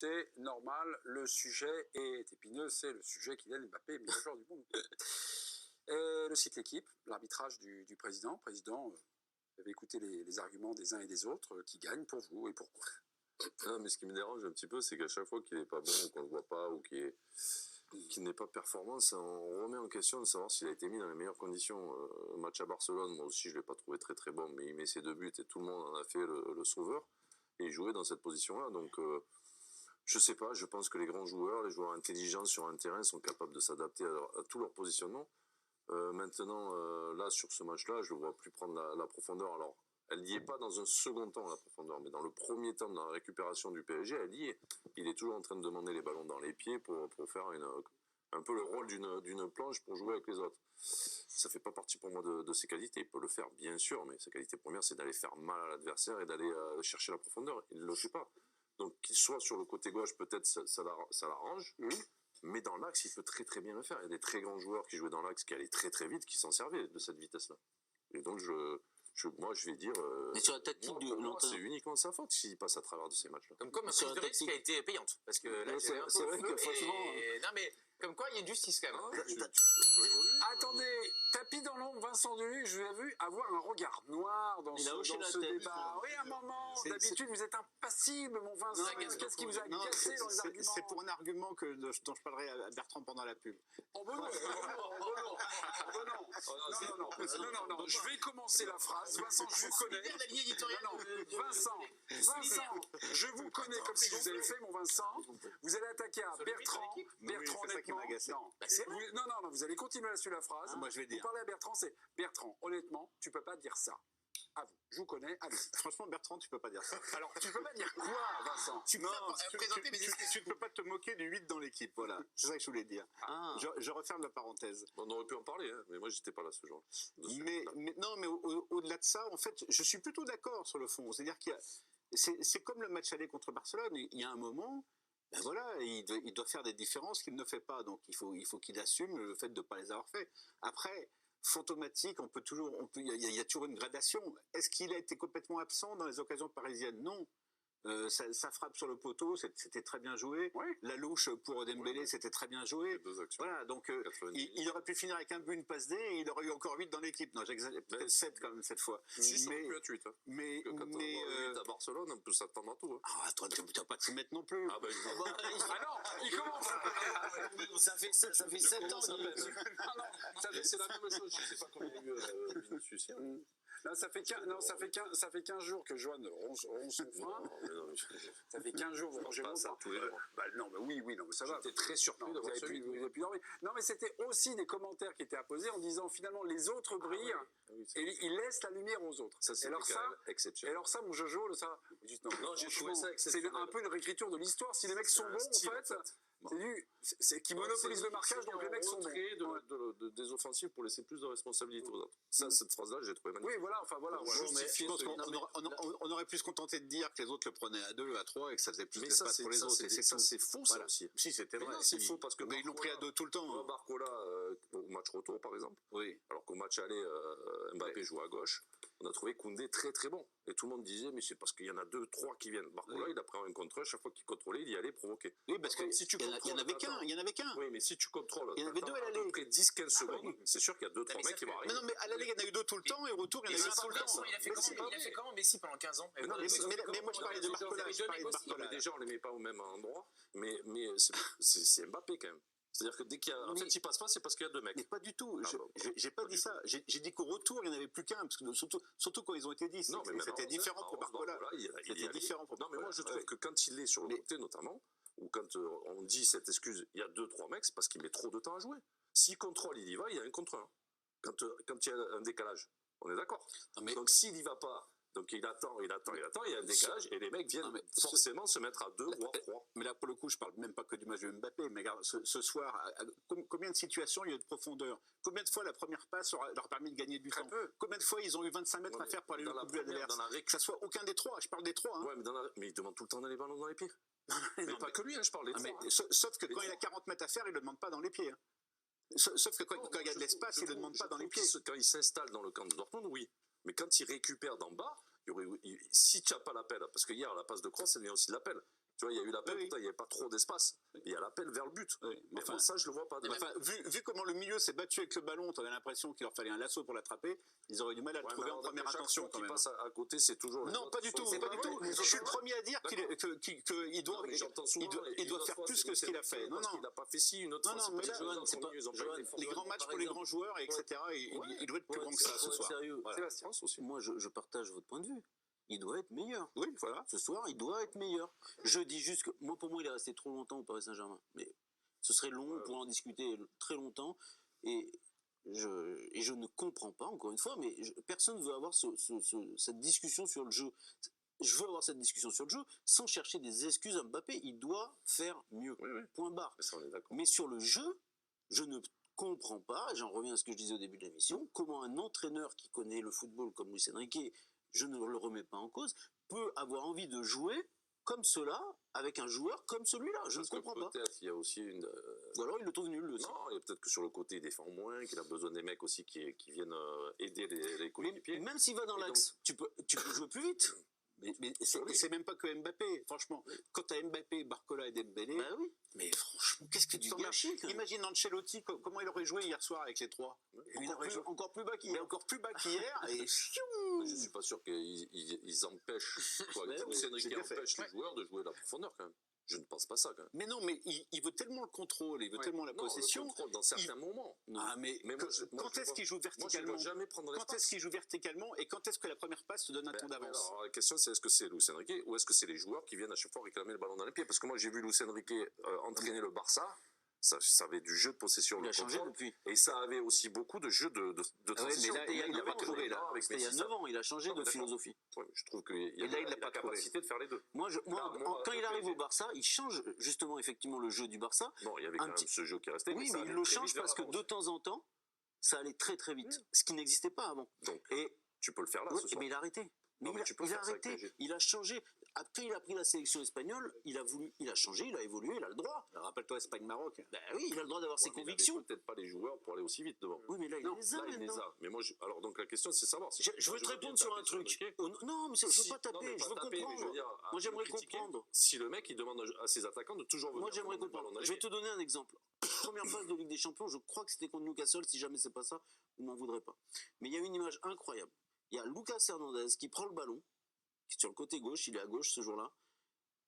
c'est normal, le sujet est épineux, c'est le sujet Kylian Mbappé, meilleur joueur du monde. Le site L'Équipe, l'arbitrage du président. Le président avait écouté les arguments des uns et des autres, qui gagnent pour vous et pourquoi. Non, mais ce qui me dérange un petit peu, c'est qu'à chaque fois qu'il n'est pas bon, ou qu'on ne le voit pas, ou qu'il n'est pas performant, on remet en question de savoir s'il a été mis dans les meilleures conditions. Match à Barcelone, moi aussi je ne l'ai pas trouvé très très bon, mais il met ses 2 buts et tout le monde en a fait le sauveur. Et il jouait dans cette position-là, donc je sais pas, je pense que les grands joueurs, les joueurs intelligents sur un terrain sont capables de s'adapter à tout leur positionnement. Maintenant, là, sur ce match-là, je ne le vois plus prendre la profondeur. Alors, elle n'y est pas dans un second temps, la profondeur, mais dans le premier temps, dans la récupération du PSG, elle y est. Il est toujours en train de demander les ballons dans les pieds pour faire un peu le rôle d'une planche pour jouer avec les autres. Ça ne fait pas partie pour moi de ses qualités. Il peut le faire, bien sûr, mais sa qualité première, c'est d'aller faire mal à l'adversaire et d'aller chercher la profondeur. Il ne le fait pas. Donc, qu'il soit sur le côté gauche, peut-être ça l'arrange. Mais dans l'axe, il peut très très bien le faire. Il y a des très grands joueurs qui jouaient dans l'axe, qui allaient très très vite, qui s'en servaient de cette vitesse-là. Et donc, moi, je vais dire... mais sur la tactique de l'entraîneur, c'est uniquement de sa faute s'il passe à travers de ces matchs-là. Comme quoi, ma prise de risque a été payante. Parce que là, c'est vrai que franchement... Non, mais comme quoi, il y a du justice quand même. Attendez, tapis dans l'ombre, Vincent Deluc, je l'ai vu avoir un regard noir dans ce débat. Oui, un moment, d'habitude vous êtes impassible, mon Vincent. Qu'est-ce qui vous a agacé dans les arguments? C'est pour un argument dont je parlerai à Bertrand pendant la pub. Oh ben non, non, je vais commencer la phrase. Vincent, je vous connais. Vincent, je vous connais comme si vous avez fait, mon Vincent. Vous allez attaquer à Bertrand. Bertrand, honnêtement. Non, vous allez continuer là-dessus la phrase. Moi, je vais dire. Vous parlez à Bertrand, c'est Bertrand, honnêtement, tu peux pas dire ça. À vous, je vous connais, allez. Franchement, Bertrand, tu peux pas dire ça. Alors, tu peux pas dire quoi, Vincent? Tu ne peux pas te moquer du 8 dans l'équipe, voilà. C'est ça que je voulais dire. Je referme la parenthèse. On aurait pu en parler, hein, mais moi, j'étais pas là ce jour. Mais au-delà de ça, en fait, je suis plutôt d'accord sur le fond. C'est-à-dire c'est comme le match aller contre Barcelone. Il y a un moment... Ben voilà, il doit faire des différences qu'il ne fait pas, donc il faut qu'il assume le fait de ne pas les avoir fait. Après, fantomatique, il y a toujours une gradation. Est-ce qu'il a été complètement absent dans les occasions parisiennes? Non. Ça frappe sur le poteau, c'était très bien joué. Oui. La louche pour Dembélé, c'était très bien joué. Voilà, donc il aurait pu finir avec un but, une passe D, et il aurait eu encore 8 dans l'équipe. Non, j'exagère, peut-être 7 quand même cette fois. Si, ça aurait pu être 8. Hein. Mais quand on va 8 à Barcelone, on peut s'attendre à tout. Hein. Ah, toi, tu n'as pas de s'y mettre non plus. Ah non, il commence. ça fait 7 ans qu'il c'est la même chose, je ne sais pas comment il y a eu Vinicius. Non, ça fait 15 jours que Joanne ronge son frein. Ça fait 15 jours que vous rongez mon frein. Non, mais oui, non, mais ça va. J'étais très surpris d'avoir celui. Vous avez pu dormir. Non, mais c'était aussi des commentaires qui étaient apposés en disant finalement les autres brillent et ils laissent la lumière aux autres. Ça, c'est exceptionnel. Et alors ça, mon Jojo, ça... Non, j'ai trouvé ça exceptionnel. C'est un peu une réécriture de l'histoire. Si les mecs sont bons, en fait... C'est qui monopolise le marquage, donc les mecs sont bons. Des offensives pour laisser plus de responsabilité aux autres. Ça, cette phrase-là, j'ai trouvé magnifique. Oui, voilà. On aurait pu se contenter de dire que les autres le prenaient à 2, à 3 et que ça faisait plus d'espace pour les autres. Et ça, c'est faux, ça aussi. Si, c'était vrai. C'est faux parce que ils l'ont pris à 2 tout le temps. Barcola, au match retour, par exemple. Oui. Alors qu'au match aller, Mbappé joue à gauche. On a trouvé Koundé très très bon. Et tout le monde disait, mais c'est parce qu'il y en a 2, 3 qui viennent. Barcola, il a pris un contre eux, chaque fois qu'il contrôlait, il y allait provoquer. Oui, parce qu'il y en avait qu'un. Oui, mais si tu contrôles, il y en avait 2 à l'aller. Après 10-15 secondes, c'est sûr qu'il y a 2-3 mecs qui vont arriver. Mais non, mais à l'aller, il y en a eu 2 tout le temps, et au retour, il y en a eu 1 tout le temps. Il a fait comment Messi pendant 15 ans? Mais moi, je parlais de Barcola. Déjà, on ne les met pas au même endroit, mais c'est Mbappé quand même. C'est-à-dire que dès qu'il y a... En fait, il passe pas, c'est parce qu'il y a 2 mecs. Mais pas du tout. J'ai pas dit ça. J'ai dit qu'au retour, il n'y en avait plus qu'un, parce que surtout quand ils ont été 10. C'était différent pour Barcola. C'était différent pour Barcola. Non, mais moi, je trouve que quand il est sur le côté, notamment, ou quand on dit cette excuse, il y a 2-3 mecs, c'est parce qu'il met trop de temps à jouer. S'il contrôle, il y va, il y a 1 contre 1. Quand il y a un décalage, on est d'accord. Donc, s'il n'y va pas... Donc il attend, il y a un décalage et les mecs viennent forcément se mettre à 2 voire 3. Mais là, pour le coup, je parle même pas que du match de Mbappé, mais regarde, ce soir, combien de situations il y a eu de profondeur? Combien de fois la première passe leur a permis de gagner du temps? Combien de fois ils ont eu 25 mètres à faire pour aller au but adverse? Que ça soit aucun des 3, je parle des 3. Hein. Ouais, mais il demande tout le temps d'aller ballons dans les pieds. Mais pas que lui, hein, je parle des 3. Sauf que quand il a 40 mètres à faire, il ne le demande pas dans les pieds. Hein. Sauf que quand il y a de l'espace, il ne le demande pas dans les pieds. Quand il s'installe dans le camp de Dortmund, oui. Mais quand il récupère d'en bas, si tu n'as pas l'appel, parce que hier, la passe de Kroos, elle vient aussi de l'appel. Tu vois, il y a eu l'appel, Oui, oui. pourtant, il n'y avait pas trop d'espace. Il y a l'appel vers le but. Oui, Mais enfin, bon, ça, je le vois pas. enfin, vu comment le milieu s'est battu avec le ballon, tu avais l'impression qu'il leur fallait un lasso pour l'attraper. Ils auraient du mal à le Ouais, trouver mais en première chaque intention fois quand qu'il même. passe à côté, c'est toujours. les Non, autres pas du qui tout, sont- pas du tout. mais Je suis le premier à dire qu'il doit, Non, mais j'entends souvent, il doit faire plus que ce qu'il a fait. Non, parce non. qu'il n'a pas fait ci une autre Non, fois. non, mais là, Johan, c'est pas- ils ont Johan, été forts. Les grands matchs pour les grands joueurs, etc. Il doit être plus grand que ça ce soir. Sérieux. Voilà. Sébastien. aussi. Moi, je partage votre point de vue. Il doit être meilleur. Oui, voilà. Ce soir, il doit être meilleur. Je dis juste que, pour moi, il est resté trop longtemps au Paris Saint-Germain. Mais ce serait long, on pourrait en discuter très longtemps. Et je ne comprends pas, encore une fois, mais personne ne veut avoir cette discussion sur le jeu. Je veux avoir cette discussion sur le jeu sans chercher des excuses à Mbappé. Il doit faire mieux. Oui, oui. Point barre. Mais ça, on est d'accord. Mais sur le jeu, je ne comprends pas, j'en reviens à ce que je disais au début de l'émission, comment un entraîneur qui connaît le football comme Luis Enrique, je ne le remets pas en cause, peut avoir envie de jouer comme cela, avec un joueur comme celui-là. Je ne Parce que comprends pas. peut-être il y a aussi une. Ou alors il le trouve nul. Non, il y a peut-être que sur le côté il défend moins, qu'il a besoin des mecs aussi qui viennent aider les Mais coéquipiers. même s'il va dans Et l'axe, tu peux jouer plus vite. Mais c'est même pas que Mbappé, franchement. Quand tu as Mbappé, Barcola et Dembélé, Bah oui. mais franchement, qu'est-ce que tu Du t'en as gâchis, quand même. Imagine Ancelotti, comment il aurait joué hier soir avec les trois. Encore plus bas Mais qu'hier. encore plus bas qu'hier, et Je suis pas sûr qu'ils empêchent, quoi. Ouais, Luis c'est Enrique bien fait. empêche les joueurs de jouer la profondeur quand même. Je ne pense pas ça quand même. mais non, mais il veut tellement le contrôle, il veut tellement la Non, possession. le contrôle dans certains moments. Non. Ah, mais Mais moi, quand est-ce qu'il joue Moi, je ne verticalement vois jamais prendre Quand l'espace. est-ce qu'il joue verticalement et quand est-ce que la première passe te donne un Ben, ton d'avance alors, la question, c'est est-ce que c'est Luis Enrique ou est-ce que c'est les joueurs qui viennent à chaque fois réclamer le ballon dans les pieds? Parce que moi, j'ai vu Luis Enrique entraîner le Barça. Ça avait du jeu de possession. Il le a changé contrôle, depuis. Et ça avait aussi beaucoup de jeux de Ah ouais, transition. mais là, il avait trouvé, là. Avec C'était il y a Messi, 9 ans, il a changé Non, de mais d'accord. philosophie. ouais, je trouve qu'il y Et là, a il l'a la pas trouvé. capacité de faire les deux. Moi, quand il le arrive au PSG. Barça, il change justement effectivement le jeu du Barça. Bon, il y avait Un quand même petit- ce jeu qui restait. Oui, ça mais il allait le très change vite vers parce que l'avant. de temps en temps, ça allait très très vite. Ce qui n'existait pas avant. Donc, Et tu peux le faire là ouais, ce soir. mais il a arrêté. Non, mais tu peux il a faire ça avec arrêté. PSG. Il a changé. Après, il a pris la sélection espagnole. Il a changé, il a évolué, il a le droit. Rappelle-toi Espagne-Maroc. Ben oui, il a le droit d'avoir ses Ouais, mais il avait convictions. peut-être pas les joueurs pour aller aussi vite devant. Oui, mais là, il Non, les a Là, il les maintenant. a. Mais moi, alors donc la question, c'est savoir si. Je veux te répondre sur un truc. Oh, non, mais je veux pas taper, je veux comprendre. Moi, j'aimerais comprendre. Si le mec, il demande à ses attaquants de toujours venir. Moi, j'aimerais prendre le ballon comprendre. dans les Je vais pieds. te donner un exemple. Première phase de Ligue des Champions, je crois que c'était contre Newcastle. Si jamais c'est pas ça, vous m'en voudrez pas. Mais il y a une image incroyable. Il y a Lucas Hernandez qui prend le ballon, qui est sur le côté gauche, il est à gauche ce jour-là,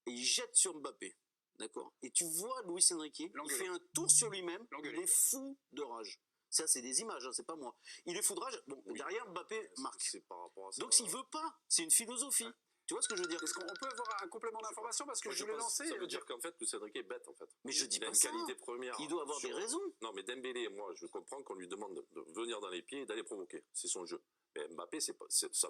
et il jette sur Mbappé. D'accord. Et tu vois Luis Enrique, il L'engueuler. fait un tour sur lui-même, il L'engueuler. est fou de rage. Ça, c'est des images, hein, c'est pas moi. Il est fou de rage. Bon, Oui. derrière, Mbappé marque. C'est par rapport à ça. Donc, s'il veut pas, c'est une philosophie. Tu vois ce que je veux dire? Est-ce qu'on peut avoir un complément d'information parce que Moi, je voulais pense lancer Ça veut dire qu'en fait, Luis Enrique est bête en fait. Mais je dis Il a pas une ça. qualité première. Il doit avoir sur- des raisons. Non, mais Dembélé, moi, je comprends qu'on lui demande de venir dans les pieds et d'aller provoquer. C'est son jeu. Mais Mbappé, ça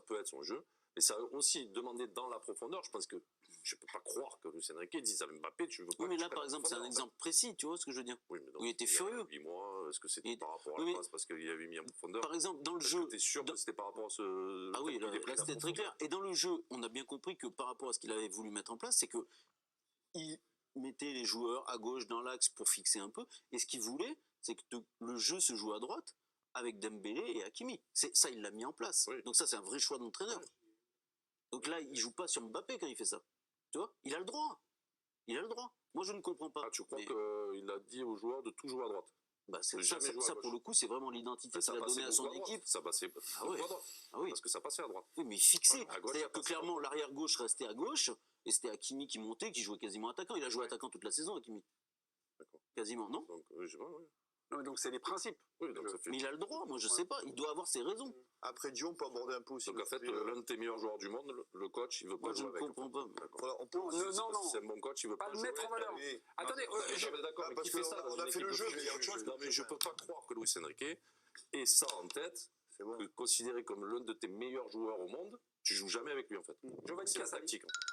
peut être son jeu. Mais ça a aussi demandé dans la profondeur. Je pense que je ne peux pas croire que Luis Enrique dise à Mbappé, tu veux pas. Oui, mais que là, je par prenne la exemple, c'est un profondeur, en fait. exemple précis. Tu vois ce que je veux dire? Oui, mais donc, Il était furieux. 8 mois, est-ce que c'était Il- par rapport à oui, la mais- passe parce qu'il avait mis en profondeur? Par exemple, dans le Est-ce jeu. que t'es sûr dans- que c'était par rapport à ce. Ah oui, fait qu'il là, ait pris là, la c'était très profondeur? clair. Et dans le jeu, on a bien compris que par rapport à ce qu'il avait voulu mettre en place, c'est que il mettait les joueurs à gauche dans l'axe pour fixer un peu. Et ce qu'il voulait, c'est que le jeu se joue à droite avec Dembélé et Hakimi. Ça, il l'a mis en place. Oui. Donc ça, c'est un vrai choix d'entraîneur. Oui. Donc là, il joue pas sur Mbappé quand il fait ça. Tu vois? Il a le droit. Il a le droit. Moi, je ne comprends pas. Ah, tu crois Mais- qu'il a dit aux joueurs de tout jouer à droite? Bah, de ça, jamais jouer à ça, gauche. pour le coup, c'est vraiment l'identité Ça qu'il a passait donnée à beaucoup son à droite. équipe. Ça passait Ah ouais. beaucoup à droite. Ah oui. Parce que ça passait à droite. Oui, mais fixé. À gauche, C'est-à-dire ça que passe clairement, l'arrière-gauche restait à gauche, et c'était Hakimi qui montait, qui jouait quasiment attaquant. Il a joué attaquant toute la saison, Hakimi. D'accord. Quasiment, non? Donc, je vois, oui. Non, donc c'est les principes. Oui, donc ça fait. Mais il a le droit, moi je sais pas, il doit avoir ses raisons. Après Dion, on peut aborder un peu aussi. Donc en fait, l'un de tes meilleurs joueurs du monde, le coach, il veut Moi pas je jouer ne avec. comprends pas. D'accord. Voilà, on peut Non, aussi- non, non. C'est un bon coach, il veut Pas pas le jouer. mettre en valeur. Oui. Attendez, D'accord, mais parce qui fait que ça on dans a une fait le équipe jeu, de mais il y a autre chose. Non, mais je peux pas croire que Luis Enrique ait ça en tête, C'est bon. que considéré comme l'un de tes meilleurs joueurs au monde, tu joues jamais avec lui en fait. Giovanni C'est la Casali. tactique. En fait.